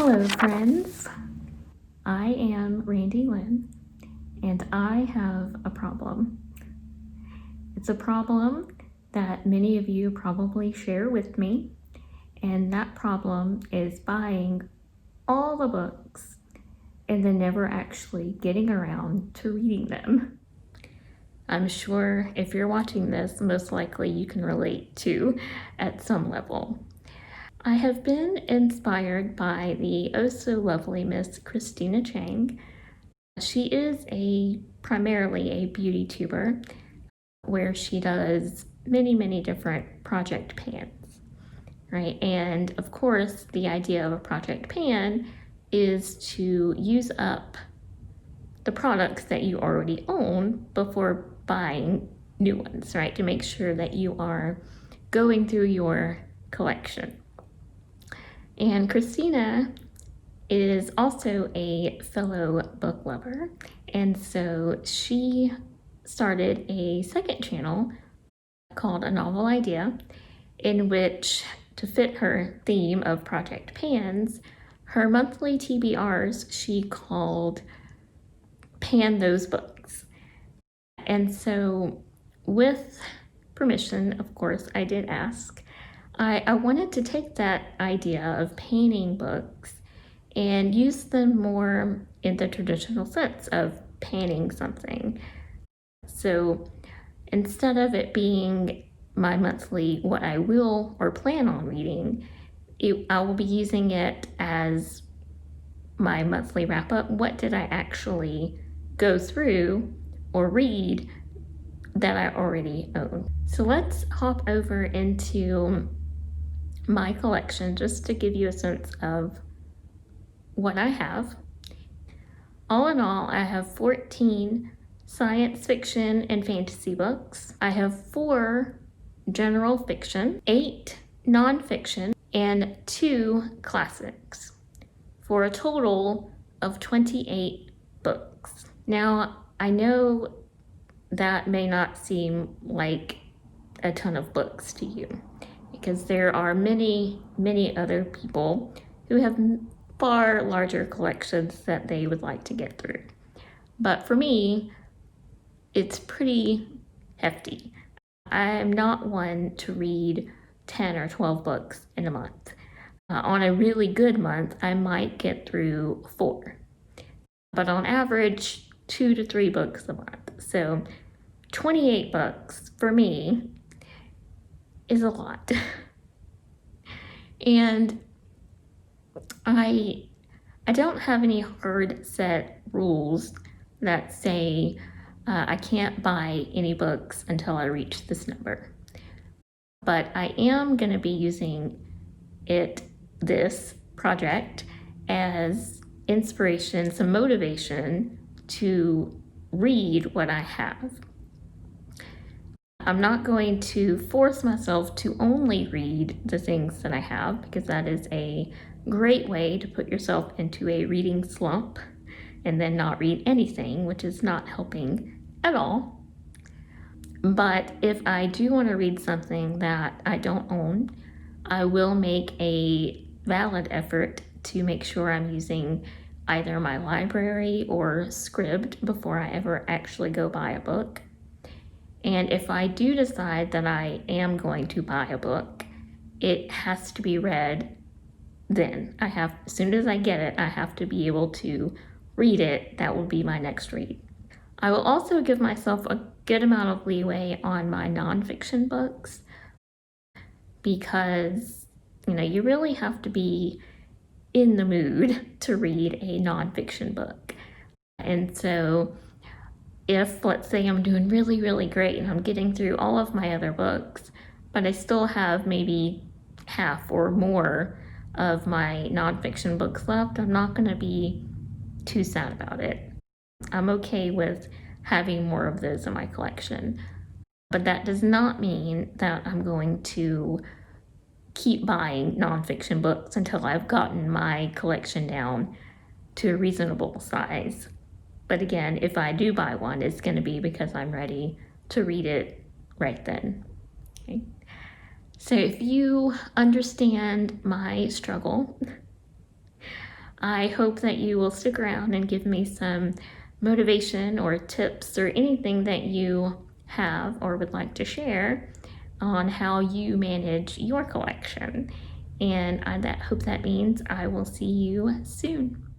Hello friends, I am Randi-Lynn and I have a problem. It's a problem that many of you probably share with me, and that problem is buying all the books and then never actually getting around to reading them. I'm sure if you're watching this, most likely you can relate to at some level. I have been inspired by the oh so lovely Miss Christina Chang. She is primarily a beauty tuber where she does many different project pans, right? And of course, the idea of a project pan is to use up the products that you already own before buying new ones, right? To make sure that you are going through your collection. And Christina is also a fellow book lover, and so she started a second channel called A Novel Idea, in which, to fit her theme of project pans, her monthly TBRs she called Pan Those Books. And so, with permission, of course, I did ask. I wanted to take that idea of painting books and use them more in the traditional sense of panning something. So instead of it being my monthly what I will or plan on reading, I will be using it as my monthly wrap up. What did I actually go through or read that I already own? So let's hop over into my collection just to give you a sense of what I have. All in all, I have 14 science fiction and fantasy books. I have 4 general fiction, 8 nonfiction, and 2 classics, for a total of 28 books. Now, I know that may not seem like a ton of books to you, because there are many other people who have far larger collections that they would like to get through. But for me, it's pretty hefty. I am not one to read 10 or 12 books in a month. On a really good month, I might get through 4. But on average, 2 to 3 books a month. So 28 books for me is a lot. And I don't have any hard set rules that say I can't buy any books until I reach this number. But I am going to be using this project, as inspiration, some motivation to read what I have. I'm not going to force myself to only read the things that I have, because that is a great way to put yourself into a reading slump and then not read anything, which is not helping at all. But if I do want to read something that I don't own, I will make a valid effort to make sure I'm using either my library or Scribd before I ever actually go buy a book. And if I do decide that I am going to buy a book, it has to be read then. As soon as I get it, I have to be able to read it. That will be my next read. I will also give myself a good amount of leeway on my nonfiction books, because, you really have to be in the mood to read a nonfiction book. And so if, let's say, I'm doing really great and I'm getting through all of my other books, but I still have maybe half or more of my nonfiction books left, I'm not going to be too sad about it. I'm okay with having more of those in my collection. But that does not mean that I'm going to keep buying nonfiction books until I've gotten my collection down to a reasonable size. But again, if I do buy one, it's going to be because I'm ready to read it right then. Okay? So if you understand my struggle, I hope that you will stick around and give me some motivation or tips or anything that you have or would like to share on how you manage your collection. And I hope that means I will see you soon.